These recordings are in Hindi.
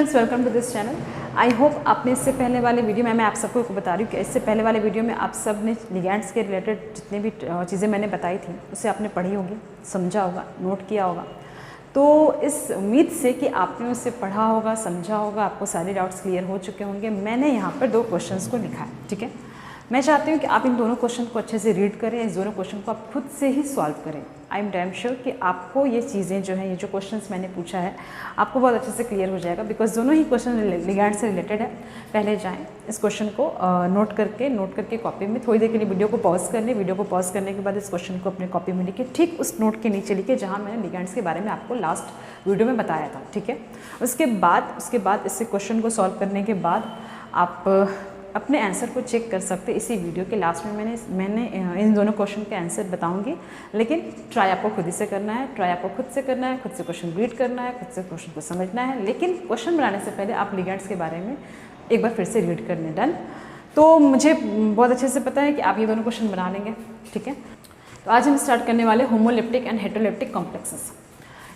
Students, welcome to this channel. I hope आपने इससे पहले वाले वीडियो में मैं आप सबको बता रही हूँ कि इससे पहले वाले वीडियो में आप सब ने लिगैंड्स के रिलेटेड जितनी भी चीज़ें मैंने बताई थी उसे आपने पढ़ी होगी, समझा होगा, नोट किया होगा। तो इस उम्मीद से कि आपने उसे पढ़ा होगा, समझा होगा, आपको सारे डाउट्स क्लियर हो चुके होंगे, मैंने यहाँ पर 2 क्वेश्चंस को लिखा है। ठीक है, मैं चाहती हूँ कि आप इन दोनों क्वेश्चन को अच्छे से रीड करें, इस दोनों क्वेश्चन को आप खुद से ही सॉल्व करें। आई एम डैम श्योर कि आपको ये चीज़ें जो हैं, ये जो क्वेश्चंस मैंने पूछा है, आपको बहुत अच्छे से क्लियर हो जाएगा, बिकॉज दोनों ही क्वेश्चन लिगैंड से रिलेटेड है। पहले जाएं, इस क्वेश्चन को नोट करके कॉपी में थोड़ी देर के लिए वीडियो को पॉज कर लें। वीडियो को पॉज करने के बाद इस क्वेश्चन को अपने कॉपी में लिखे, ठीक उस नोट के नीचे लिखे जहाँ मैंने लिगैंड्स के बारे में आपको लास्ट वीडियो में बताया था। ठीक है, उसके बाद इस क्वेश्चन को सॉल्व करने के बाद आप अपने आंसर को चेक कर सकते। इसी वीडियो के लास्ट में मैंने इन दोनों क्वेश्चन के आंसर बताऊंगी, लेकिन ट्राई आपको खुद ही से करना है, खुद से क्वेश्चन रीड करना है, खुद से क्वेश्चन को समझना है। लेकिन क्वेश्चन बनाने से पहले आप लिगैंड्स के बारे में एक बार फिर से रीड कर लें। डन। तो मुझे बहुत अच्छे से पता है कि आप ये दोनों क्वेश्चन बना लेंगे। ठीक है, तो आज हम स्टार्ट करने वाले होमोलिप्टिक एंड हेटेरोलिप्टिक कॉम्प्लेक्सेस।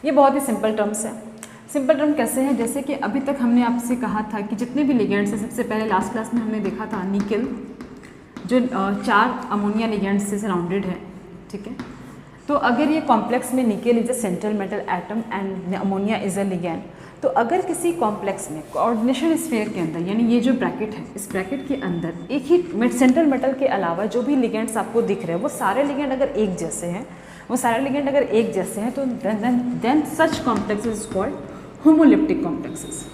ये बहुत ही सिंपल टर्म्स है। सिंपल टर्म कैसे हैं, जैसे कि अभी तक हमने आपसे कहा था कि जितने भी लिगैंड्स हैं, सबसे पहले लास्ट क्लास में हमने देखा था निकेल, जो 4 अमोनिया लिगैंड्स से सराउंडेड है। ठीक है, तो अगर ये कॉम्प्लेक्स में nickel is a central metal atom and ammonia is a ligand, तो अगर किसी कॉम्प्लेक्स में कोऑर्डिनेशन स्फीयर के अंदर, यानी ये जो ब्रैकेट है, इस ब्रैकेट के अंदर एक ही सेंट्रल मेटल के अलावा जो भी लिगैंड्स आपको दिख रहे हैं, वो सारे लिगैंड अगर एक जैसे हैं, तो then such complex is called homoleptic complexes.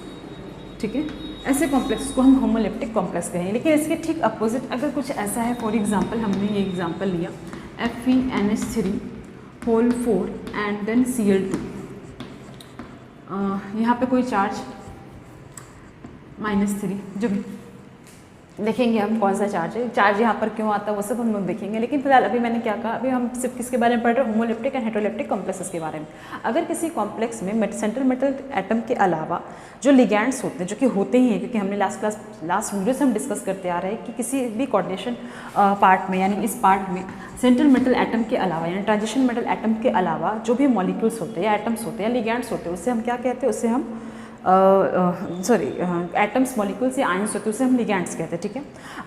ठीक है, ऐसे कॉम्प्लेक्स को हम होमोलिप्टिक कॉम्प्लेक्स कहेंगे। लेकिन इसके ठीक अपोजिट अगर कुछ ऐसा है, फॉर एग्जांपल हमने ये एग्जांपल लिया FeNH3 whole 4 and then Cl2, यहाँ पे कोई चार्ज -3, जो भी देखेंगे हम कौन सा चार्ज यहाँ पर क्यों आता है, वो सब हम लोग देखेंगे। लेकिन फिलहाल अभी मैंने क्या कहा, अभी हम सिर्फ किसके बारे में पढ़ रहे हैं, होमोलिप्टिक एंड हेटेरोलिप्टिक कॉम्प्लेक्सेस के बारे में। अगर किसी कॉम्प्लेक्स में सेंट्रल मेटल एटम के अलावा जो लिगैंड्स होते हैं, जो कि होते ही हैं, क्योंकि हमने लास्ट वीडियो से हम डिस्कस करते आ रहे हैं कि किसी भी कोऑर्डिनेशन पार्ट में, यानी इस पार्ट में सेंट्रल मेटल एटम के अलावा, यानी ट्रांजिशन मेटल एटम के अलावा जो भी मॉलिक्यूल्स होते हैं या एटम्स होते हैं या लिगैंड्स होते हैं, उससे हम क्या कहते हैं, उससे हम एटम्स, मॉलिक्यूल्स या आयंस होते हैं, उसे हम लिगैंड्स कहते हैं। ठीक है,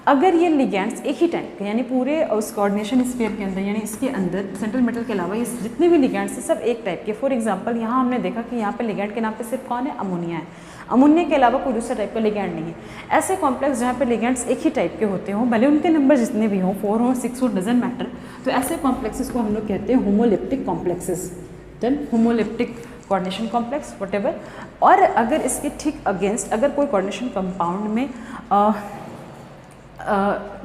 अगर ये लिगैंड्स एक ही टाइप के, यानी पूरे उस कोऑर्डिनेशन स्फीयर के अंदर, यानी इसके अंदर सेंट्रल मेटल के अलावा ये जितने भी लिगैंड्स हैं सब एक टाइप के। फॉर एग्जांपल यहाँ हमने देखा कि यहाँ पे लिगैंड के नाम पे सिर्फ कौन है, अमोनिया है। अमोनिया के अलावा कोई दूसरा टाइप का लिगैंड नहीं है। ऐसे कॉम्प्लेक्स जहाँ पे लिगैंड्स एक ही टाइप के होते हों, भले उनके नंबर जितने भी हों, 4 हों, 6 हों, डजंट मैटर, तो ऐसे कॉम्प्लेक्सेस को हम लोग कहते हैं homoleptic complexes. Then homoleptic coordination complex whatever. और अगर इसके ठीक अगेंस्ट अगर कोई कोऑर्डिनेशन कंपाउंड में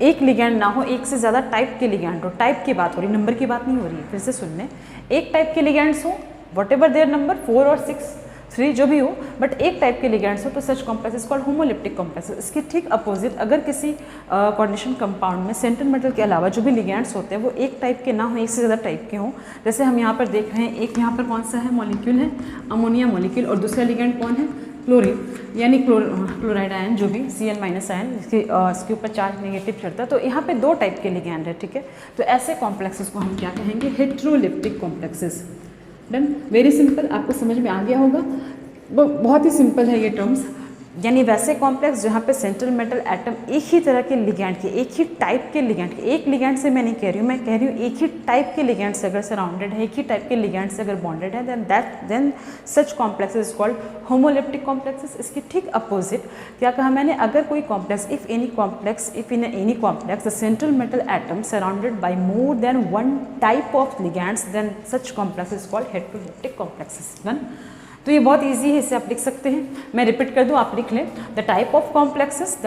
एक लिगैंड ना हो, एक से ज़्यादा टाइप के लिगैंड हो, टाइप की बात हो रही, नंबर की बात नहीं हो रही है, फिर से सुन लें, एक टाइप के लिगैंड्स हो, व्हाटएवर देयर नंबर 4 और 6, 3 जो भी हो, बट एक टाइप के लिगैंड्स हो, तो सच complex is called homoleptic complex. इसके ठीक अपोजिट अगर किसी कोऑर्डिनेशन कंपाउंड में सेंट्रल मेटल के अलावा जो भी लिगैंड्स होते हैं वो एक टाइप के ना हो, एक से ज़्यादा टाइप के हों, जैसे हम यहाँ पर देख रहे हैं, एक यहाँ पर कौन सा है, मॉलिक्यूल है अमोनिया मॉलिक्यूल, और दूसरा लिगैंड कौन है, क्लोरीन, यानी क्लोराइड आयन, जो भी Cl- आयन, इसके ऊपर चार्ज नेगेटिव चढ़ता है। तो यहाँ पे 2 टाइप के लिगैंड है। ठीक है, तो ऐसे कॉम्प्लेक्सेस को हम क्या कहेंगे, हेटेरोलिप्टिक कॉम्प्लेक्सेस। डन, वेरी सिंपल, आपको समझ में आ गया होगा, बहुत ही सिंपल है ये टर्म्स। यानी वैसे कॉम्प्लेक्स जहाँ पे सेंट्रल मेटल एटम एक ही तरह के लिगैंड के, एक ही टाइप के लिगैंड के, एक लिगैंड से मैं नहीं कह रही हूँ, मैं कह रही हूँ एक ही टाइप के लिगैंड से अगर सराउंडेड है, एक ही टाइप के लिगैंड से अगर बॉन्डेड है, then such complexes is called homoleptic complexes. इसके ठीक अपोजिट क्या कहा मैंने, अगर कोई complex, if in any complex the central metal atom surrounded by more than 1 type of ligands, then such complex is called heteroleptic complexes. Done. तो ये बहुत इजी है, इसे आप लिख सकते हैं, मैं रिपीट कर दूं, आप लिख लें, the type of complexes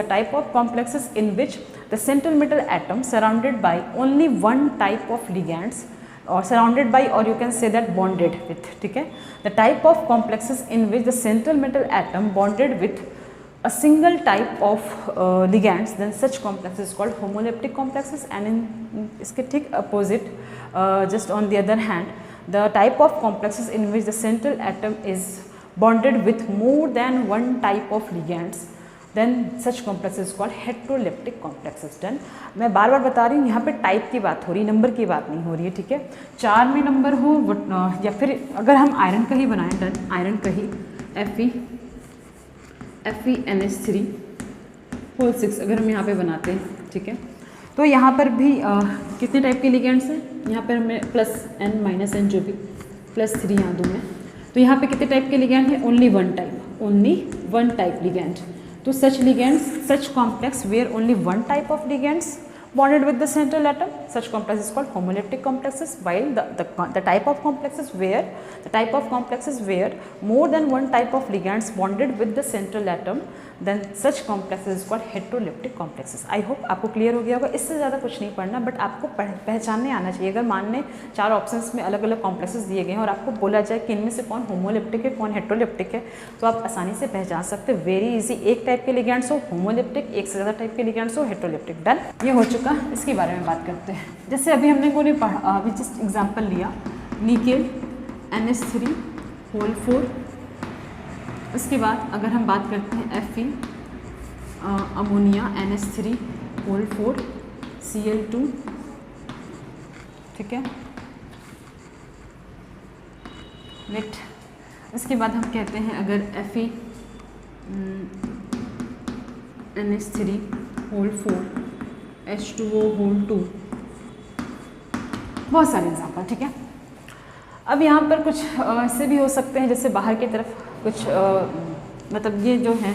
in which the central metal atom surrounded by only 1 type of ligands, और सराउंडेड बाय, और you can say that bonded with. ठीक है, the type of complexes in which the central metal atom bonded with a single type of ligands, then such complexes is called homoleptic complexes. And in इसके ठीक opposite, just on the other hand, the type of complexes in which the central atom is bonded with more than 1 type of ligands, then such complexes is called heteroleptic complexes. Done. मैं बार बार बता रही हूँ, यहाँ पे टाइप की बात हो रही है, नंबर की बात नहीं हो रही है। ठीक है, 4 में नंबर हो, या फिर अगर हम आयरन का ही बनाएं, डन, आयरन का ही Fe FeNH3 होल 6 अगर हम यहाँ पे बनाते हैं, ठीक है, तो यहाँ पर भी कितने टाइप के लिगेंड्स हैं, यहाँ पर मैं +n -n जो भी +3 यहाँ दूँ मैं, तो यहाँ पे कितने टाइप के लिगेंड हैं, ओनली वन टाइप लिगेंड। तो such ligands, such complex where only one type of ligands bonded with the central atom, such complex is called homoleptic complexes, while the type of complexes where more than one type of ligands bonded with the central atom, then such complexes is called heteroleptic complexes. I hope आपको क्लियर हो गया होगा। इससे ज़्यादा कुछ नहीं पढ़ना, बट आपको पहचानने आना चाहिए। अगर मान लें 4 ऑप्शंस में अलग अलग कॉम्प्लेक्सेस दिए गए हैं और आपको बोला जाए कि इनमें से कौन होमोलेप्टिक है कौन हेटेरोलेप्टिक है, तो आप आसानी से पहचान सकते हैं। वेरी इजी, एक टाइप के लिगेंड्स हो होमोलेप्टिक, एक से ज़्यादा टाइप के लिगेंड्स हो हेटेरोलेप्टिक। डन, ये हो चुका। इसके बारे में बात करते हैं। जैसे अभी हमने को अभी जस्ट एग्जाम्पल लिया निकेल NH3 होल 4। उसके बाद अगर हम बात करते हैं Fe ammonia NH3 whole 4 Cl2, ठीक है, नेट। उसके बाद हम कहते हैं अगर Fe NH3 whole 4 H2O whole 2, बहुत सारे एग्जाम्पल, ठीक है। अब यहाँ पर कुछ ऐसे भी हो सकते हैं जैसे बाहर की तरफ कुछ मतलब ये जो है,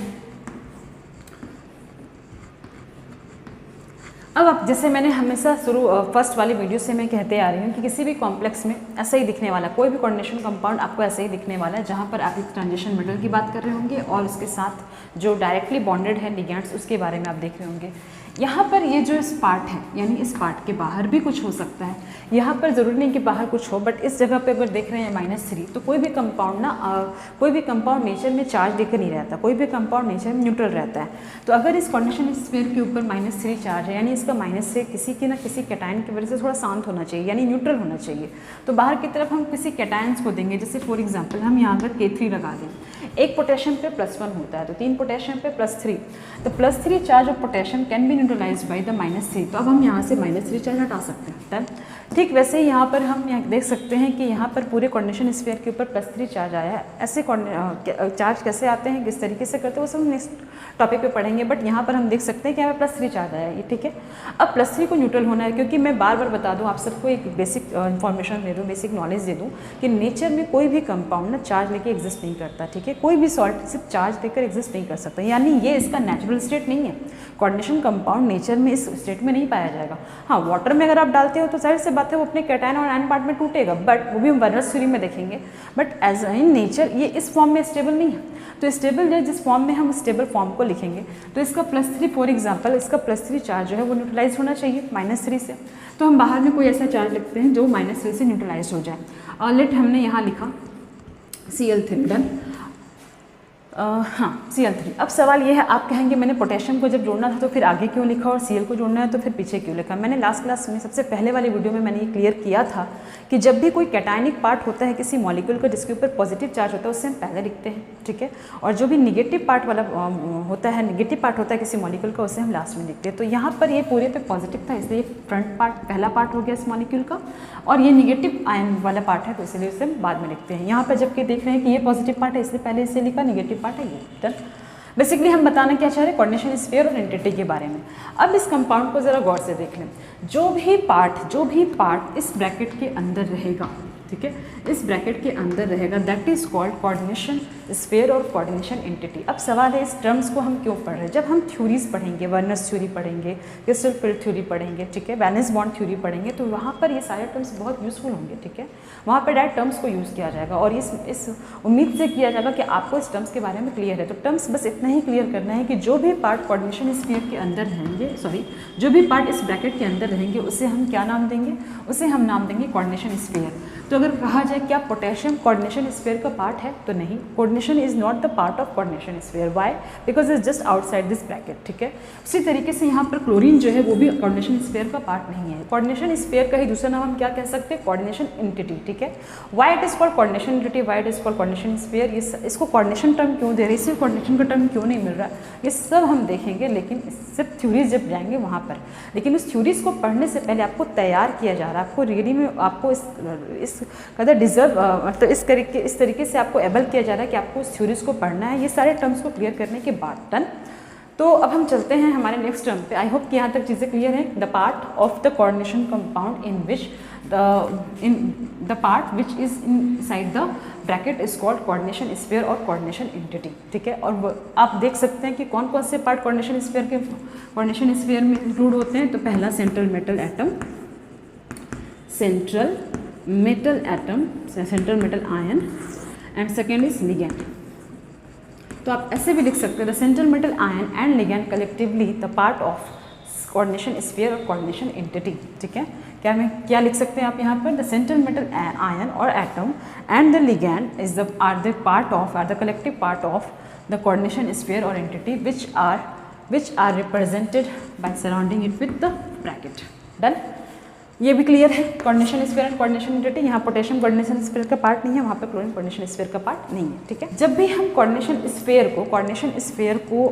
अब आप जैसे मैंने हमेशा फर्स्ट वाली वीडियो से मैं कहते आ रही हूँ कि किसी भी कॉम्प्लेक्स में ऐसा ही दिखने वाला, कोई भी कोऑर्डिनेशन कंपाउंड आपको ऐसे ही दिखने वाला है, जहाँ पर आप एक ट्रांजिशन मेटल की बात कर रहे होंगे और उसके साथ जो डायरेक्टली बॉन्डेड है लिगेंड्स उसके बारे में आप देख रहे होंगे। यहाँ पर ये जो इस पार्ट है, यानी इस पार्ट के बाहर भी कुछ हो सकता है। यहाँ पर ज़रूरी नहीं कि बाहर कुछ हो, बट इस जगह पे अगर देख रहे हैं -3, तो कोई भी कंपाउंड ना कोई भी कंपाउंड नेचर में चार्ज लेकर नहीं रहता, कोई भी कंपाउंड नेचर में न्यूट्रल रहता है। तो अगर इस कोऑर्डिनेशन स्फीयर के ऊपर -3 चार्ज है, यानी इसका -3 किसी की ना किसी कैटायन की वजह से थोड़ा शांत होना चाहिए, यानी न्यूट्रल होना चाहिए। तो बाहर की तरफ हम किसी कैटायंस को देंगे, जैसे फॉर एग्जाम्पल हम यहाँ पर K3 लगा दें। एक पोटेशियम पे +1 होता है, तो 3 पोटेशियम पे +3, तो +3 charge of potassium can be neutralised by the -3। तो अब हम यहाँ से -3 चार्ज हटा सकते हैं। डन। ठीक वैसे ही यहाँ पर हम देख सकते हैं कि यहाँ पर पूरे कोऑर्डिनेशन स्फीयर के ऊपर +3 चार्ज आया है। ऐसे चार्ज कैसे आते हैं, किस तरीके से करते हैं, वो सब हम नेक्स्ट टॉपिक पे पढ़ेंगे, बट यहाँ पर हम देख सकते हैं कि हमें +3 चार्ज आया है, ये ठीक है। अब +3 को न्यूट्रल होना है, क्योंकि मैं बार बार बता दूँ आप सबको, एक बेसिक इन्फॉर्मेशन दे दूँ, बेसिक नॉलेज दे दूँ कि नेचर में कोई भी कंपाउंड ना चार्ज लेके एग्जिस्ट नहीं करता, ठीक है। कोई भी सॉल्ट सिर्फ चार्ज लेकर एग्जिस्ट नहीं कर सकता, यानी ये इसका नेचुरल स्टेट नहीं है। कोऑर्डिनेशन कंपाउंड नेचर में इस स्टेट में नहीं पाया जाएगा। हाँ, वाटर में अगर आप डालते हो तो जाहिर सी बात है वो अपने कैटायन और आयन पार्ट में टूटेगा, बट वो भी हम वर्नस थ्योरी में देखेंगे। बट एज इन नेचर ये इस फॉर्म में स्टेबल नहीं है। तो स्टेबल जो है, जिस फॉर्म में हम स्टेबल फॉर्म को लिखेंगे, तो इसका +3 फॉर एग्जाम्पल, इसका +3 चार्ज जो है वो न्यूट्रलाइज होना चाहिए -3 से। तो हम बाहर में कोई ऐसा चार्ज लिखते हैं जो -3 से न्यूट्रलाइज हो जाए। और लेट हमने यहाँ लिखा Cl3। डन। हाँ, Cl3। अब सवाल ये है, आप कहेंगे मैंने पोटेशियम को जब जोड़ना था तो फिर आगे क्यों लिखा और Cl को जोड़ना है तो फिर पीछे क्यों लिखा। मैंने लास्ट क्लास में सबसे पहले वाली वीडियो में मैंने ये क्लियर किया था कि जब भी कोई कैटायनिक पार्ट होता है किसी मॉलिक्यूल का जिसके ऊपर पॉजिटिव चार्ज होता है उससे हम पहले लिखते हैं, ठीक है। और जो भी निगेटिव पार्ट वाला होता है, निगेटिव पार्ट होता है किसी मॉलिक्यूल का, उससे हम लास्ट में लिखते हैं। तो यहाँ पर ये पूरे पे पॉजिटिव था, इसलिए फ्रंट पार्ट पहला पार्ट हो गया इस मॉलिक्यूल का, और ये निगेटिव आयन वाला पार्ट है तो इसलिए उसे हम बाद में लिखते हैं। यहाँ पर जबकि देख रहे हैं कि ये पॉजिटिव पार्ट है इसलिए पहले इसे लिखा, निगेटिव पार्ट है ये। डन। बेसिकली हम बताना क्या चाह रहे हैं, कोऑर्डिनेशन स्फीयर और एंटिटी के बारे में। अब इस कंपाउंड को ज़रा गौर से देख लें। जो भी पार्ट इस ब्रैकेट के अंदर रहेगा, ठीक है, इस ब्रैकेट के अंदर रहेगा, that is called coordination sphere और कोऑर्डिनेशन एंटिटी। अब सवाल है इस टर्म्स को हम क्यों पढ़ रहे हैं। जब हम थ्योरीज पढ़ेंगे, वर्नस थ्योरी पढ़ेंगे, क्रिस्टल फील्ड थ्योरी पढ़ेंगे, ठीक है, वैलेंस बॉन्ड थ्योरी पढ़ेंगे, तो वहाँ पर ये सारे टर्म्स बहुत यूजफुल होंगे, ठीक है। वहाँ पर डायरेक्ट टर्म्स को यूज़ किया जाएगा और इस उम्मीद से किया जाएगा कि आपको इस टर्म्स के बारे में क्लियर है। तो टर्म्स बस इतना ही क्लियर करना है कि जो भी पार्ट कोऑर्डिनेशन स्फीयर के अंदर रहेंगे, जो भी पार्ट इस ब्रैकेट के अंदर रहेंगे, उसे हम क्या नाम देंगे, उसे हम नाम देंगे कोऑर्डिनेशन स्फीयर। तो अगर कहा जाए क्या पोटेशियम कोऑर्डिनेशन स्फीयर का पार्ट है, तो नहीं, coordination is not the part of coordination sphere. Why? Because is just outside this bracket, ठीक है। उसी तरीके से यहाँ पर क्लोरीन जो है वो भी कोऑर्डिनेशन स्फीयर का पार्ट नहीं है। कोऑर्डिनेशन स्फीयर का ही दूसरा नाम हम क्या कह सकते हैं, कोऑर्डिनेशन एंटिटी, ठीक है। Why it is called coordination entity, why it is called coordination sphere, इसको कोऑर्डिनेशन टर्म क्यों दे रहे, इससे कोऑर्डिनेशन का टर्म क्यों नहीं मिल रहा, ये सब हम देखेंगे, लेकिन सिर्फ थ्योरीज जब जाएंगे वहाँ पर। लेकिन उस थ्योरीज को पढ़ने से पहले आपको तैयार किया जा रहा है, आपको रियली में आपको इस कदर डिजर्व, मतलब इस तरीके से आपको एबल किया जा रहा है कि आपको इस थ्योरीज को पढ़ना है, ये सारे टर्म्स को क्लियर करने के बाद। डन। तो अब हम चलते हैं हमारे नेक्स्ट टर्म पे। आई होप कि यहाँ तक चीज़ें क्लियर हैं। The part of the coordination compound in which the part which is in side the bracket is called coordination sphere और कोऑर्डिनेशन एंटिटी। ठीक है, और आप देख सकते हैं कि कौन कौन से पार्ट कोऑर्डिनेशन स्फीयर में इंक्लूड होते हैं। तो पहला central metal atom, central metal ion, and second is ligand. तो आप ऐसे भी लिख सकते हैं the central metal ion and ligand collectively the part of coordination sphere और कोऑर्डिनेशन एंटिटी। ठीक है, क्या लिख सकते हैं आप यहाँ पर, द सेंट्रल मेटल आयन और atom and the ligand is the are the collective part of the coordination sphere और entity which are represented by surrounding it with the bracket. Done. ये भी क्लियर है। Coordination sphere and coordination entity, यहाँ पोटेशियम कोऑर्डिनेशन स्फीयर का पार्ट नहीं है, वहाँ पे क्लोरीन कोऑर्डिनेशन स्फीयर का पार्ट नहीं है। ठीक है, जब भी हम कोऑर्डिनेशन स्फीयर को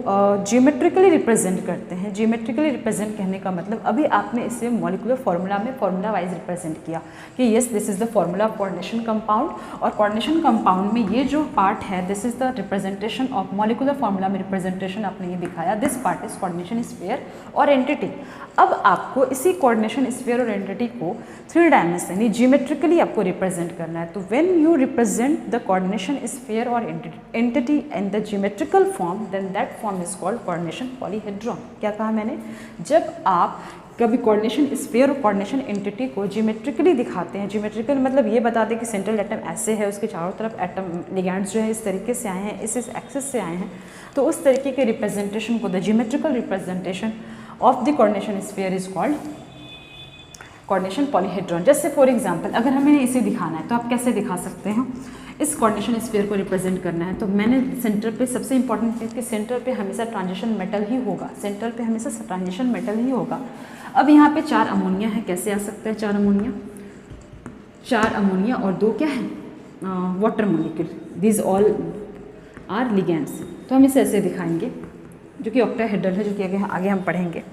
जियोमेट्रिकली रिप्रेजेंट करते हैं, जियोमेट्रिकली रिप्रेजेंट कहने का मतलब अभी आपने इसे मॉलिक्यूलर फार्मूला में फार्मूला वाइज रिप्रेजेंट किया कि yes this is the formula of coordination compound, और कोऑर्डिनेशन कंपाउंड में ये जो पार्ट है this is the representation of molecular formula में रिप्रेजेंटेशन आपने ये दिखाया, this part is coordination sphere और एंटिटी। अब आपको इसी कोऑर्डिनेशन स्फीयर और एंटिटी को 3 डायमेंशनली जियोमेट्रिकली आपको रिप्रेजेंट करना है। तो when you represent the coordination sphere और entity in the geometrical form then that form is called coordination polyhedron. क्या कहा मैंने, जब आप कभी कोऑर्डिनेशन स्फीयर और कोऑर्डिनेशन एंटिटी को जियोमेट्रिकली दिखाते हैं, जियोमेट्रिकल मतलब ये बता दें कि सेंट्रल एटम ऐसे है, उसके चारों तरफ एटम लिगैंड्स जो है इस तरीके से आए हैं, इस एक्सिस से आए हैं, तो उस तरीके के रिप्रेजेंटेशन को the geometrical representation of the coordination sphere is called coordination polyhedron. जैसे फॉर एग्जांपल अगर हमें इसे दिखाना है तो आप कैसे दिखा सकते हैं, इस कोऑर्डिनेशन स्फीयर को रिप्रेजेंट करना है तो मैंने सेंटर पे सबसे इंपॉर्टेंट चीज़ कि सेंटर पे हमेशा ट्रांजिशन मेटल ही होगा, सेंटर पे हमेशा ट्रांजिशन मेटल ही होगा। अब यहाँ पे 4 अमोनिया है, कैसे आ सकता है 4 अमोनिया और 2 क्या है water molecule, this all are ligands. तो हम इसे ऐसे दिखाएंगे जो कि ऑक्टाहेड्रल है, जो कि आगे हम पढ़ेंगे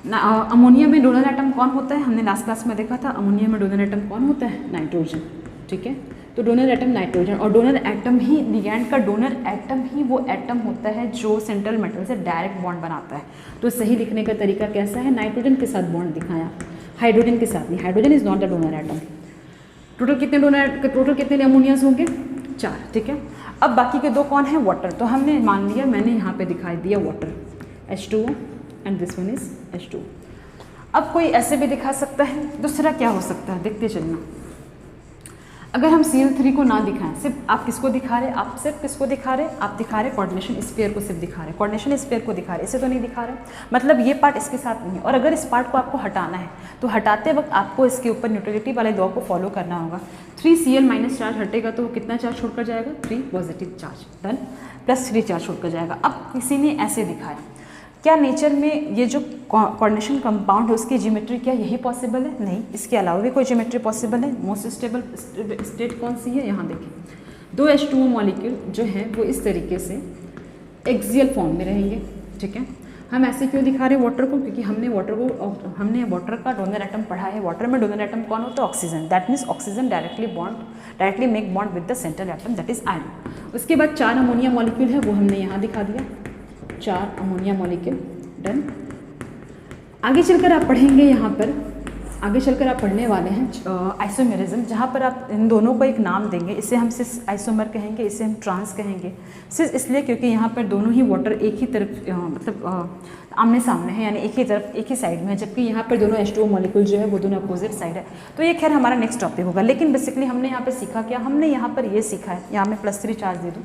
ना। अमोनिया में डोनर एटम कौन होता है, हमने लास्ट क्लास में देखा था, अमोनिया में डोनर एटम कौन होता है, नाइट्रोजन। ठीक है, तो डोनर एटम नाइट्रोजन, और डोनर एटम ही लिगैंड का डोनर एटम ही वो एटम होता है जो सेंट्रल मेटल से डायरेक्ट बॉन्ड बनाता है। तो सही लिखने का तरीका कैसा है, नाइट्रोजन के साथ बॉन्ड दिखाया, हाइड्रोजन के साथ नहीं, hydrogen is not the donor atom. Total कितने अमोनियाज होंगे, 4। ठीक है, अब बाकी के 2 कौन है, वाटर। तो हमने मान लिया, मैंने यहाँ पे दिखाई दिया water, H2O and this one is H2। अब कोई ऐसे भी दिखा सकता है, दूसरा क्या हो सकता है, देखते चलना। अगर हम Cl3 को ना दिखाएं, सिर्फ आप किसको दिखा रहे, आप सिर्फ किसको दिखा रहे, आप दिखा रहे कोऑर्डिनेशन स्फीयर को सिर्फ दिखा रहे, कोऑर्डिनेशन स्फीयर को दिखा रहे, इसे तो नहीं दिखा रहे, मतलब ये पार्ट इसके साथ नहीं है। और अगर इस पार्ट को आपको हटाना है तो हटाते वक्त आपको इसके ऊपर न्यूट्रलिटी वाले लॉ को फॉलो करना होगा। 3Cl- चार्ज हटेगा तो वो कितना चार्ज छोड़कर जाएगा, 3 पॉजिटिव चार्ज, डन, +3 चार्ज छोड़कर जाएगा। अब किसी ने ऐसे दिखाया, क्या नेचर में ये जो कोऑर्डिनेशन कंपाउंड है उसकी ज्योमेट्री क्या यही पॉसिबल है, नहीं, इसके अलावा भी कोई ज्योमेट्री पॉसिबल है। मोस्ट स्टेबल स्टेट कौन सी है, यहाँ देखिए 2 H2O मॉलिक्यूल जो है वो इस तरीके से एक्सियल फॉर्म में रहेंगे। ठीक है, हम ऐसे क्यों दिखा रहे हैं वाटर को, क्योंकि हमने वाटर का डोनर एटम पढ़ा है। वाटर में डोनर एटम कौन होता है, oxygen, that means oxygen directly make bond with the central atom that is iron. उसके बाद 4 अमोनिया मॉलिक्यूल है, वो हमने यहाँ दिखा दिया, 4 अमोनिया मॉलिक्यूल, डन। आगे चलकर आप पढ़ेंगे, यहाँ पर आगे चलकर आप पढ़ने वाले हैं आइसोमेरिज्म, जहाँ पर आप इन दोनों को एक नाम देंगे। इसे हम सिर्फ आइसोमर कहेंगे, इसे हम ट्रांस कहेंगे, सिर्फ इसलिए क्योंकि यहाँ पर दोनों ही वाटर एक ही तरफ मतलब आमने सामने है, यानी एक ही तरफ एक ही साइड में है, जबकि यहाँ पर दोनों H2O मॉलिक्यूल जो है वो दोनों अपोजिट साइड है। तो ये खैर हमारा नेक्स्ट टॉपिक होगा, लेकिन बेसिकली हमने यहाँ पर सीखा क्या, हमने यहाँ पर ये सीखा है, यहाँ मैं +3 चार्ज दे दूँ,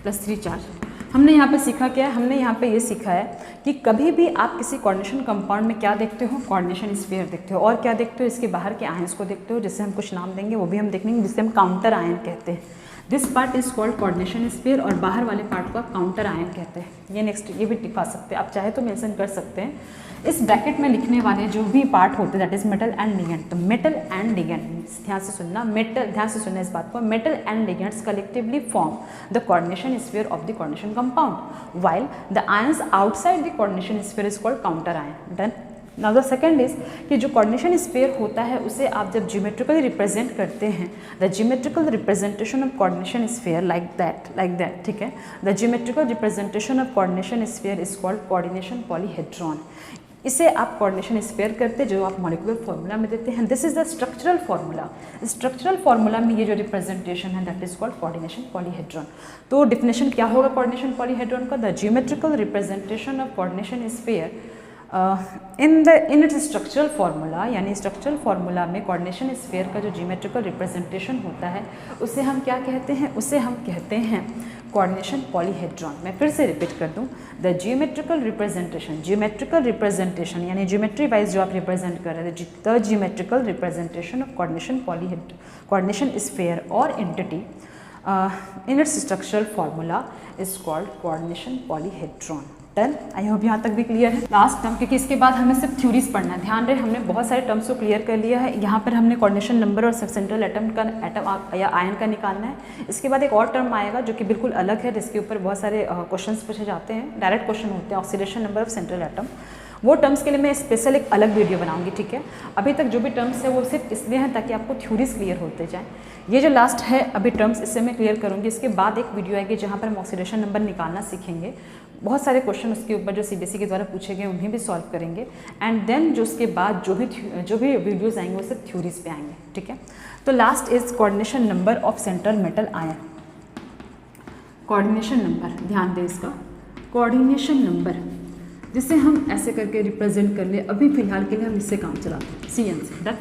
+3 चार्ज। हमने यहाँ पे सीखा क्या है, हमने यहाँ पे ये सीखा है कि कभी भी आप किसी कोऑर्डिनेशन कंपाउंड में क्या देखते हो, कोऑर्डिनेशन स्फीयर देखते हो, और क्या देखते हो, इसके बाहर के आयंस को देखते हो, जिससे हम कुछ नाम देंगे वो भी हम देखेंगे, जिससे हम काउंटर आयन कहते हैं। This part is called coordination sphere, और बाहर वाले पार्ट को आप काउंटर आयन कहते हैं। ये नेक्स्ट ये भी दिखा सकते हैं, आप चाहे तो मेंशन कर सकते हैं। इस ब्रैकेट में लिखने वाले जो भी पार्ट होते हैं that is metal and ligand. तो मेटल एंड लिगेंड, ध्यान से सुनना, ध्यान से सुनना इस बात को, metal and ligands collectively form the coordination sphere of the coordination compound, while the ions outside the coordination sphere is called counter ion, done. Now the second is कि जो कोऑर्डिनेशन स्फीयर होता है उसे आप जब ज्योमेट्रिकली रिप्रेजेंट करते हैं, the geometrical representation of coordination sphere like that, ठीक है, the geometrical representation of coordination sphere is called coordination polyhedron. इसे आप कोऑर्डिनेशन स्फीयर करते जो आप मॉलिक्यूलर फार्मूला में देते हैं, this is the structural formula. Structural formula में ये जो रिप्रेजेंटेशन है that is called coordination polyhedron. तो डिफिनेशन क्या होगा कोऑर्डिनेशन पॉलीहेड्रॉन का? The geometrical representation of coordination sphere in its structural formula, यानी स्ट्रक्चरल फार्मूला में कोऑर्डिनेशन स्फीयर का जो ज्योमेट्रिकल रिप्रेजेंटेशन होता है उसे हम क्या कहते हैं? उसे हम कहते हैं कोऑर्डिनेशन पॉलीहेड्रॉन। मैं फिर से रिपीट कर दूं, द ज्योमेट्रिकल रिप्रेजेंटेशन यानी ज्योमेट्री वाइज जो आप रिप्रेजेंट कर रहे थे, the geometrical representation of coordination sphere और entity in its structural formula is called coordination polyhedron. Done? I hope यहाँ तक भी क्लियर है। लास्ट टर्म, क्योंकि इसके बाद हमें सिर्फ थ्योरीज पढ़ना है, ध्यान रहे हमने बहुत सारे टर्म्स को क्लियर कर लिया है। यहाँ पर हमने कोऑर्डिनेशन नंबर और सेंट्रल एटम या आयन का निकालना है। इसके बाद एक और टर्म आएगा जो कि बिल्कुल अलग है, जिसके ऊपर बहुत सारे क्वेश्चंस पूछे जाते हैं, डायरेक्ट क्वेश्चन होते हैं, oxidation number of central atom. वो टर्म्स के लिए मैं स्पेशल एक अलग वीडियो बनाऊंगी, ठीक है। अभी तक जो भी टर्म्स है वो सिर्फ इसलिए हैं ताकि आपको थ्योरीज क्लियर होते जाएँ। ये जो लास्ट है अभी टर्म्स, इससे मैं क्लियर करूँगी। इसके बाद एक वीडियो आएगी जहाँ पर हम ऑक्सीडेशन नंबर निकालना सीखेंगे। बहुत सारे क्वेश्चन उसके ऊपर जो सीबीएसई के द्वारा पूछे गए उन्हें भी सॉल्व करेंगे। एंड देन जो उसके बाद जो भी वीडियोज़ आएंगे वो सब थ्योरीज पे आएंगे, ठीक है। तो last is coordination number of central metal ion. Coordination number, ध्यान दें इसका, कोऑर्डिनेशन नंबर जिसे हम ऐसे करके रिप्रेजेंट कर ले। अभी फिलहाल के लिए हम इससे काम चलाते हैं, CN से। डन?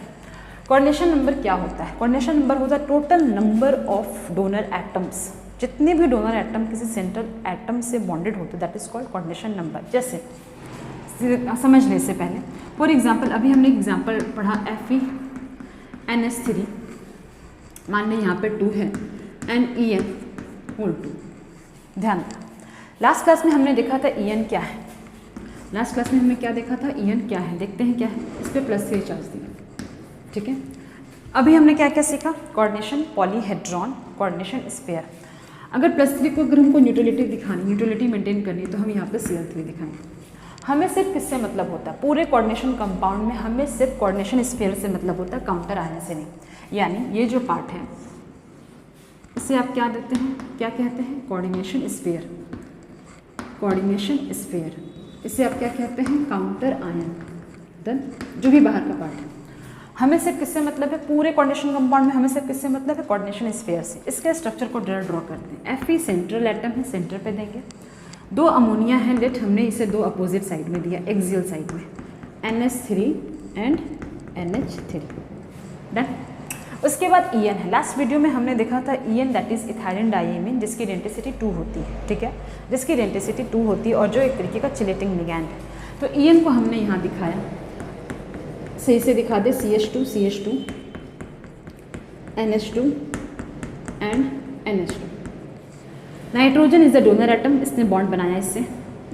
कोऑर्डिनेशन नंबर क्या होता है? कोऑर्डिनेशन नंबर होता है total number of donor atoms. जितने भी डोनर एटम किसी सेंट्रल एटम से बॉन्डेड होते that is called coordination number. जैसे समझ ले इससे पहले, फॉर एग्जांपल अभी हमने एग्जांपल पढ़ा FeNH3, मान लें यहाँ पे 2 है, NEN(2). ध्यान, लास्ट क्लास में हमने देखा था EN क्या है। लास्ट क्लास में हमने क्या देखा था? EN क्या है, देखते हैं क्या है। इस पर +3 चार्ज दिया, ठीक है। अभी हमने क्या क्या सीखा? Coordination polyhedron, coordination sphere. अगर +3 को अगर हमको न्यूट्रलिटी दिखानी, न्यूट्रलिटी मेंटेन करनी, तो हम यहाँ पे Cl3 दिखाएंगे। हमें सिर्फ किससे मतलब होता है? पूरे कोऑर्डिनेशन कंपाउंड में हमें सिर्फ कोऑर्डिनेशन स्फीयर से मतलब होता है, काउंटर आयन से नहीं। यानी ये जो पार्ट है इसे आप क्या देते हैं, क्या कहते हैं? Coordination sphere. कोऑर्डिनेशन स्फीयर इसे आप क्या कहते हैं? Counter ion. देन जो भी बाहर का पार्ट है, हमें सिर्फ किससे मतलब है? पूरे कोऑर्डिनेशन कंपाउंड में हमें सिर्फ किससे मतलब है? कोऑर्डिनेशन स्फीयर से। इसके स्ट्रक्चर को ड्रॉ करते हैं। Fe सेंट्रल एटम है, सेंटर पे देंगे। 2 अमोनिया है, लेट हमने इसे 2 अपोजिट साइड में दिया, एक्सियल साइड में, NH3 एंड NH3। डन? उसके बाद EN है। लास्ट वीडियो में हमने देखा था EN that is ethylene diamine, जिसकी इडेंटिसिटी 2 होती है, ठीक है, जिसकी इडेंटिसिटी 2 होती है और जो एक तरीके का चिलेटिंग लिगैंड है। तो EN को हमने यहाँ दिखाया, सही से दिखा दे, CH2 NH2 and NH2। Nitrogen is the donor atom, इसने बॉन्ड बनाया इससे।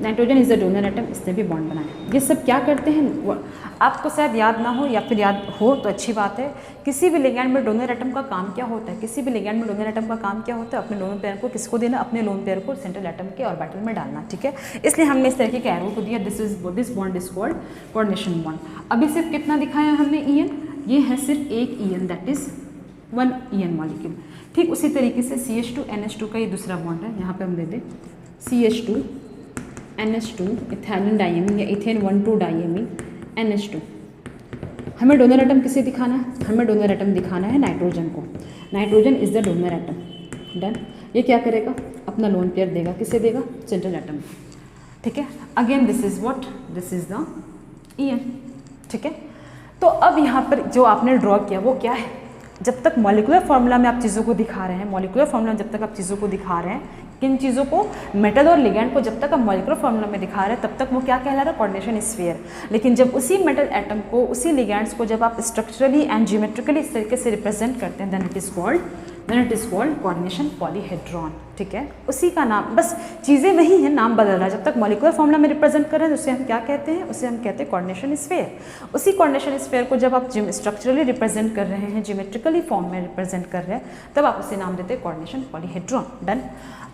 Nitrogen is the donor atom, इसने भी बॉन्ड बनाया। ये सब क्या करते हैं? आपको शायद याद ना हो या फिर याद हो तो अच्छी बात है। किसी भी लिगैंड में डोनर एटम का काम क्या होता है? किसी भी लिगैंड में डोनर एटम का काम क्या होता है? अपने लोन पेयर को किसको देना? अपने लोन पेयर को सेंट्रल एटम के ऑर्बिटल में डालना, ठीक है। इसलिए हमने इस तरीके के एरो को दिया, this bond is called coordination bond. अभी सिर्फ कितना दिखाया हमने? EN, ये है सिर्फ एक EN that is 1 EN molecule. ठीक उसी तरीके से CH2 NH2 का ये दूसरा बॉन्ड है, यहाँ पे हम दे दें CH2 NH2 इथाइलिन डाइएमीन या इथेन 1,2 डाइएमीन NH2। हमें डोनर एटम किसे दिखाना है? हमें डोनर एटम दिखाना है नाइट्रोजन को। Nitrogen is the donor atom. Done? ये क्या करेगा? अपना लोन पेयर देगा, किसे देगा? सेंट्रल एटम, ठीक है। Again this is what? This is the EN, ठीक है। तो अब यहाँ पर जो आपने ड्रॉ किया वो क्या है? जब तक मॉलिक्यूलर फार्मूला में आप चीज़ों को दिखा रहे हैं, मॉलिक्यूलर फार्मूला में जब तक आप चीज़ों को दिखा रहे हैं, किन चीज़ों को? मेटल और लिगैंड को जब तक आप मॉलिक्यूलर फार्मूला में दिखा रहे हैं तब तक वो क्या कहला रहा है? Coordination sphere. लेकिन जब उसी मेटल एटम को, उसी लिगैंड्स को जब आप स्ट्रक्चरली एंड ज्योमेट्रिकली इस तरीके से रिप्रेजेंट करते हैं, then it is called coordination polyhedron, ठीक है, उसी का नाम, बस चीज़ें वही हैं, नाम बदल रहा है। जब तक मॉलिक्यूलर फॉर्मूला में रिप्रेजेंट कर रहे हैं तो उसे हम क्या कहते हैं, उसे हम कहते हैं कोऑर्डिनेशन स्फीयर। उसी कोऑर्डिनेशन स्फीयर को जब आप स्ट्रक्चरली रिप्रेजेंट कर रहे हैं, ज्योमेट्रिकली फॉर्म में रिप्रेजेंट कर रहे हैं, तब आप उसे नाम देते हैं कोऑर्डिनेशन पॉलीहेड्रॉन। डन।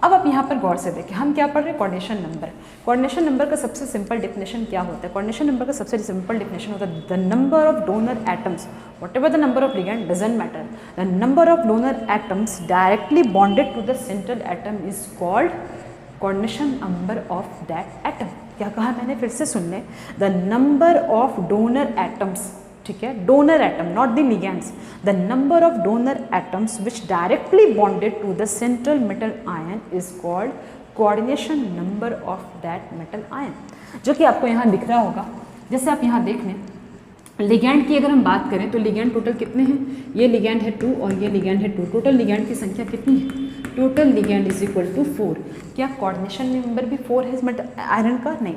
अब आप यहाँ पर गौर से देखें, हम क्या पढ़ रहे हैं, कोऑर्डिनेशन नंबर। कोऑर्डिनेशन नंबर का सबसे सिंपल डेफिनेशन क्या होता है, कोऑर्डिनेशन नंबर का सबसे सिंपल डेफिनेशन होता है the number of donor atoms, whatever the number of ligand doesn't matter, the number of donor atoms directly bonded to the central atom is called coordination number of that atom। क्या कहा मैंने, फिर से सुन लें, the number of donor atoms, ठीक है, donor atom not the ligands, the number of donor atoms which directly bonded to the central metal ion is called coordination number of that metal ion, जो कि आपको यहाँ दिख रहा होगा। जैसे आप यहाँ देख लें, लिगैंड की अगर हम बात करें तो लिगैंड टोटल कितने हैं, ये लिगैंड है 2 और ये लिगैंड है 2, टोटल लिगैंड की संख्या कितनी है, total ligand is equal to 4। क्या कोऑर्डिनेशन नंबर भी 4 है बट आयरन का नहीं।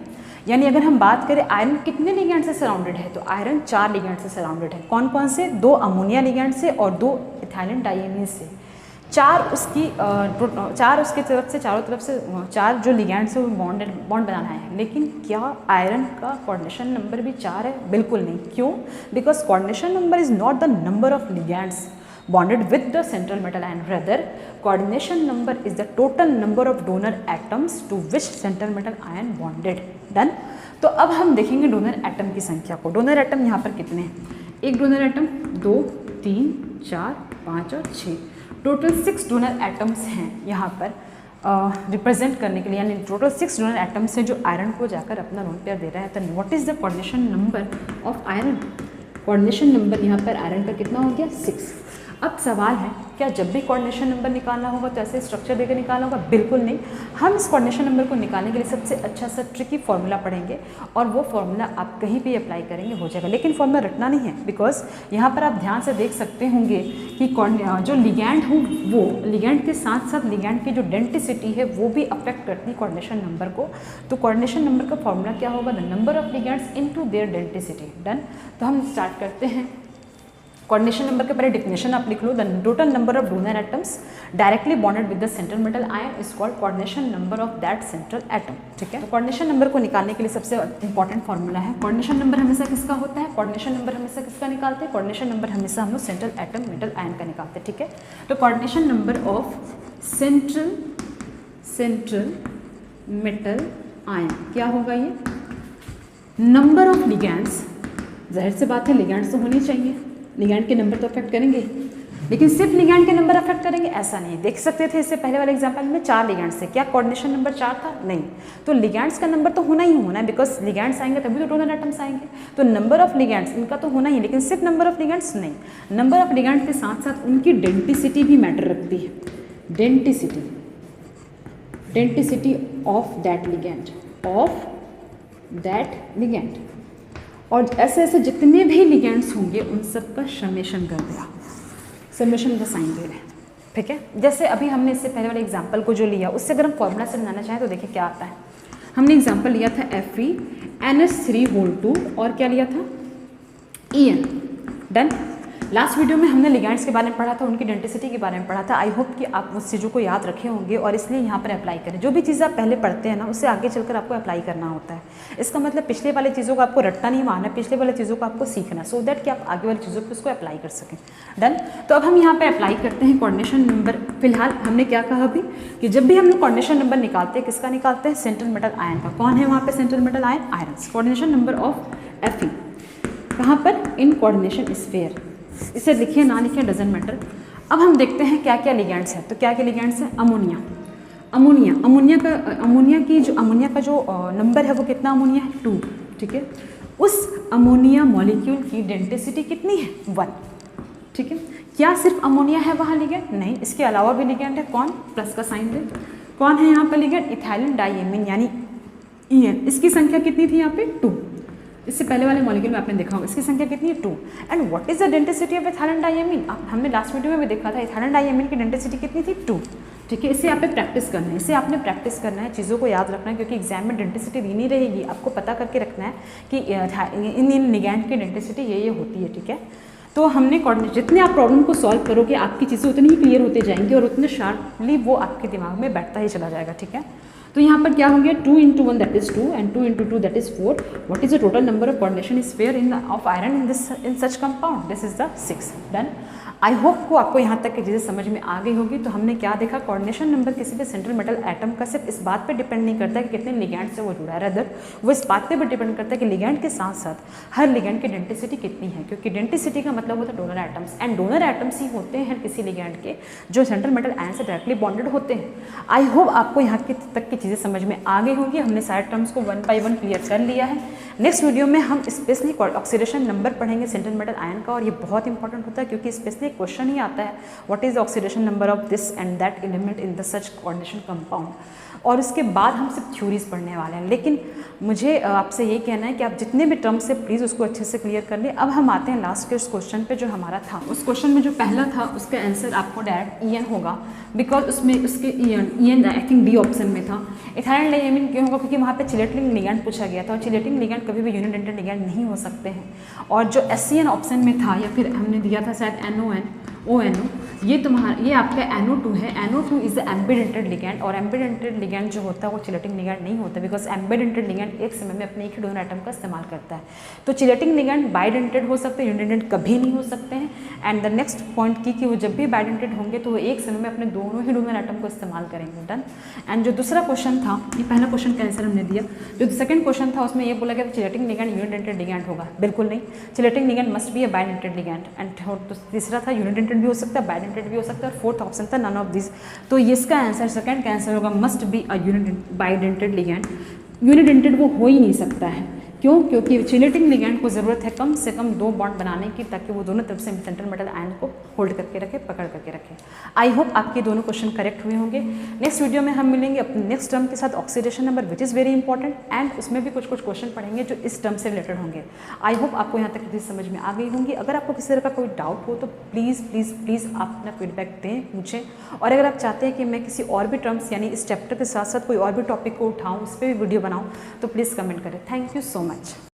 यानी अगर हम बात करें आयरन कितने लिगैंड से सराउंडेड है, तो आयरन 4 लिगैंड से सराउंडेड है। कौन कौन से, 2 अमोनिया लिगैंड से और 2 इथाइलिन डाइएमीन से। 4 उसकी तरफ से, चारों तरफ से 4 जो लिगैंड से वो बॉन्ड बनाना है। लेकिन क्या आयरन का कोऑर्डिनेशन नंबर भी 4 है, बिल्कुल नहीं। क्यों, because coordination number is not the number of ligands bonded with the central metal ion, rather coordination number is the total number of donor atoms to which central metal ion bonded। Done. तो अब हम देखेंगे डोनर एटम की संख्या को। डोनर एटम यहाँ पर कितने हैं, एक डोनर एटम, 2, 3, 4, 5 और 6, टोटल 6 डोनर एटम्स हैं यहाँ पर रिप्रेजेंट करने के लिए। यानी टोटल 6 डोनर एटम्स हैं जो आयरन को जाकर अपना लोन पेयर दे रहा है। तो what is the coordination number of iron, coordination number यहाँ पर आयरन का कितना हो गया, 6। अब सवाल है, क्या जब भी कोऑर्डिनेशन नंबर निकालना होगा तो ऐसे स्ट्रक्चर देकर निकालना होगा, बिल्कुल नहीं। हम इस कोऑर्डिनेशन नंबर को निकालने के लिए सबसे अच्छा सा ट्रिकी फॉर्मूला पढ़ेंगे और वो फॉर्मूला आप कहीं भी अप्लाई करेंगे हो जाएगा। लेकिन फॉर्मूला रटना नहीं है, बिकॉज यहाँ पर आप ध्यान से देख सकते होंगे कि जो लिगैंड हो वो लिगैंड के साथ साथ लिगैंड की जो डेंटिसिटी है वो भी अफेक्ट करती है कोऑर्डिनेशन नंबर को। तो कोऑर्डिनेशन नंबर का फॉर्मूला क्या होगा, the number of ligands into their denticity. Done. तो हम स्टार्ट करते हैं। कोऑर्डिनेशन नंबर के पहले डिफिनेशन आप लिख लो, the total number of donor atoms directly bonded with the central metal ion is called coordination number of that central atom. ठीक है, तो कोऑर्डिनेशन नंबर को निकालने के लिए सबसे इंपॉर्टेंट फॉर्मूला है, कोऑर्डिनेशन नंबर हमेशा किसका होता है, कोऑर्डिनेशन नंबर हमेशा किसका निकालते हैं, कोऑर्डिनेशन नंबर हमेशा हम लोग सेंट्रल एटम मेटल आयन का निकालते हैं। ठीक है, तो coordination number of central metal ion क्या होगा, ये नंबर ऑफ लिगैंड्स, जाहिर सी बात है लिगैंड्स तो होने चाहिए, लिगैंड के नंबर तो अफेक्ट करेंगे, लेकिन सिर्फ लिगैंड के नंबर अफेक्ट करेंगे ऐसा नहीं। देख सकते थे इससे पहले वाले एग्जांपल में 4 लिगैंड्स थे, क्या कोऑर्डिनेशन नंबर 4 था, नहीं। तो लिगैंड्स का नंबर तो होना ही होना है, बिकॉज लिगैंड्स आएंगे तभी तो डोनर एटम्स आएंगे। तो नंबर ऑफ लिगैंड्स इनका तो होना ही, लेकिन सिर्फ नंबर ऑफ लिगैंड्स नहीं, नंबर ऑफ लिगैंड के साथ साथ उनकी डेंटिसिटी भी मैटर रखती है। डेंटिसिटी ऑफ दैट लिगैंड, और ऐसे ऐसे जितने भी लिगैंड्स होंगे उन सब का समेशन कर दिया, समेशन का साइन दे रहे हैं। ठीक है, जैसे अभी हमने इससे पहले वाले एग्जांपल को जो लिया उससे अगर हम फॉर्मूला से बनाना चाहें तो देखिए क्या आता है। हमने एग्जांपल लिया था Fe(NH3)2 और क्या लिया था, En। डन। लास्ट वीडियो में हमने लिगैंड्स के बारे में पढ़ा था, उनकी डेंटिसिटी के बारे में पढ़ा था। आई होप कि आप उस चीज़ों को याद रखे होंगे और इसलिए यहाँ पर अप्लाई करें। जो भी चीज़ आप पहले पढ़ते हैं ना उससे आगे चलकर आपको अप्लाई करना होता है। इसका मतलब पिछले वाले चीज़ों को आपको रटना नहीं, मानना, पिछले वाले चीज़ों को आपको सीखना, सो दैट कि आप आगे वाली चीज़ों पर उसको अप्लाई कर सकें। डन। तो अब हम यहाँ पर अप्लाई करते हैं कोऑर्डिनेशन नंबर। फिलहाल हमने क्या कहा अभी कि जब भी हम लोग कोऑर्डिनेशन नंबर निकालते हैं, किसका निकालते हैं, सेंट्रल मेटल आयन का। कौन है वहाँ पर central metal ion, iron. Coordination number of Fe कहाँ पर, इन कोऑर्डिनेशन स्फीयर। इसे लिखिए ना लिखिए डजेंट मैटर। अब हम देखते हैं क्या क्या लिगैंड्स हैं। तो क्या क्या लिगैंड्स हैं, अमोनिया का जो नंबर है वो कितना अमोनिया है, 2। ठीक है, उस अमोनिया मॉलिक्यूल की डेंटिसिटी कितनी है, 1। ठीक है, क्या सिर्फ अमोनिया है वहाँ लिगैंड, नहीं, इसके अलावा भी लिगैंड है। कौन, प्लस का साइन दे, कौन है यहाँ पर लिगैंड, इथाइलिन डाइएमीन यानी En। इसकी संख्या कितनी थी यहाँ पे, 2। इससे पहले वाले मॉलिक्यूल में आपने देखा होगा इसकी संख्या कितनी है, 2। And what is the density of ethylene diamine, हमने लास्ट वीडियो में भी देखा था, इथाइलिन डाइएमीन की डेंसिटी कितनी थी, 2। ठीक है, इसे आप प्रैक्टिस करना है, चीज़ों को याद रखना है, क्योंकि एग्जाम में डेंसिटी दी नहीं रहेगी, आपको पता करके रखना है कि इन लिगैंड की डेंसिटी ये होती है। ठीक है, तो हमने जितने आप प्रॉब्लम को सॉल्व करोगे आपकी चीज़ें उतनी ही क्लियर होते जाएंगी और उतने शार्पली वो आपके दिमाग में बैठता ही चला जाएगा, ठीक है। तो यहाँ पर क्या हो गया, 2 × 1 that is 2 and 2 × 2 that is 4. What is the total number of coordination sphere of iron in such compound? This is the 6. Done. I hope को आपको यहाँ तक की चीज़ें समझ में आ गई होगी। तो हमने क्या देखा, कोऑर्डिनेशन नंबर किसी भी सेंट्रल मेटल एटम का सिर्फ इस बात पे डिपेंड नहीं करता है कि कितने लिगैंड से वो जुड़ा है, रदर वो इस बात पे भी डिपेंड करता है कि लिगैंड के साथ साथ हर लिगैंड की डेंसिटी कितनी है, क्योंकि डेंसिटी का मतलब होता है donor atoms, and donor atoms ही होते हैं किसी लिगैंड के जो सेंट्रल मेटल आयन से डायरेक्टली बॉन्डेड होते हैं। आई होप आपको यहाँ तक की चीज़ें समझ में आ गई होगी। हमने सारे टर्म्स को 1 by 1 क्लियर कर लिया है। नेक्स्ट वीडियो में हम स्पेशली ऑक्सीडेशन नंबर पढ़ेंगे सेंट्रल मेटल आयन का, और ये बहुत इंपॉर्टेंट होता है क्योंकि स्पेशली क्वेश्चन ही आता है what is oxidation number of this and that element in the such coordination compound. और उसके बाद हम सिर्फ थ्योरीज पढ़ने वाले हैं। लेकिन मुझे आपसे ये कहना है कि आप जितने भी टर्म्स से प्लीज़ उसको अच्छे से क्लियर कर लें। अब हम आते हैं लास्ट के उस क्वेश्चन पे जो हमारा था। उस क्वेश्चन में जो पहला था उसका आंसर आपको डायरेक्ट EN होगा, बिकॉज उसमें उसके EN I think D option में था। इथाइल डायमीन क्यों होगा, क्योंकि वहाँ पे चिलेटिंग लिगैंड पूछा गया था और चिलेटिंग लिगैंड कभी भी यूनिडेंटेड लिगैंड नहीं हो सकते हैं। और जो SCN ऑप्शन में था या फिर हमने दिया था शायद NON ONO, ये आपका NO2 है। NO2 is the ambidentate ligand, और एम्बिडेंटेड लिगैंड जो होता है वो चिलेटिंग लिगैंड नहीं होता, बिकॉज एम्बिडेंटेड लिगैंड एक समय में अपने एक ही डोनर एटम का इस्तेमाल करता है। तो चिलेटिंग लिगैंड बाइडेंटेड हो सकते हैं, यूनिडेंटेड कभी नहीं हो सकते हैं। एंड द नेक्स्ट पॉइंट की कि वो जब भी बाइडेंटेड होंगे तो वो एक समय में अपने दोनों ही डोनर एटम को इस्तेमाल करेंगे। डन। एंड जो दूसरा क्वेश्चन था, ये पहला क्वेश्चन का आंसर हमने दिया। जो सेकंड क्वेश्चन था उसमें ये बोला गया चिलेटिंग लिगैंड यूनिडेंटेड लिगैंड होगा, बिल्कुल नहीं। Chelating ligand must be a bidentate ligand. And तीसरा था यूनिडेंटेड भी हो सकता है, बाइडेंटेड भी हो सकता है, और फोर्थ ऑप्शन था नन ऑफ दिस। तो इसका आंसर सेकंड का आंसर होगा must be a bidentate ligand. Unidentate वो हो ही नहीं सकता है। क्यों? क्योंकि चिलेटिंग लिगैंड को ज़रूरत है कम से कम 2 बॉन्ड बनाने की, ताकि वो दोनों तरफ से सेंट्रल मेटल आयन को होल्ड करके रखे, पकड़ करके रखे। आई होप आपके दोनों क्वेश्चन करेक्ट हुए होंगे। नेक्स्ट वीडियो में हम मिलेंगे अपने नेक्स्ट टर्म के साथ, oxidation number, which is very important, and उसमें भी कुछ क्वेश्चन पढ़ेंगे जो इस टर्म से रिलेटेड होंगे। आई होप आपको यहाँ तक चीज़ समझ में आ गई होंगी। अगर आपको किसी तरह का कोई डाउट हो तो प्लीज़ प्लीज़ प्लीज़ आप अपना फीडबैक दें मुझे। और अगर आप चाहते हैं कि मैं किसी और भी टर्म्स यानी इस चैप्टर के साथ साथ कोई और भी टॉपिक को उठाऊँ, उस पर भी वीडियो बनाऊँ, तो प्लीज़ कमेंट करें। Thank you so much.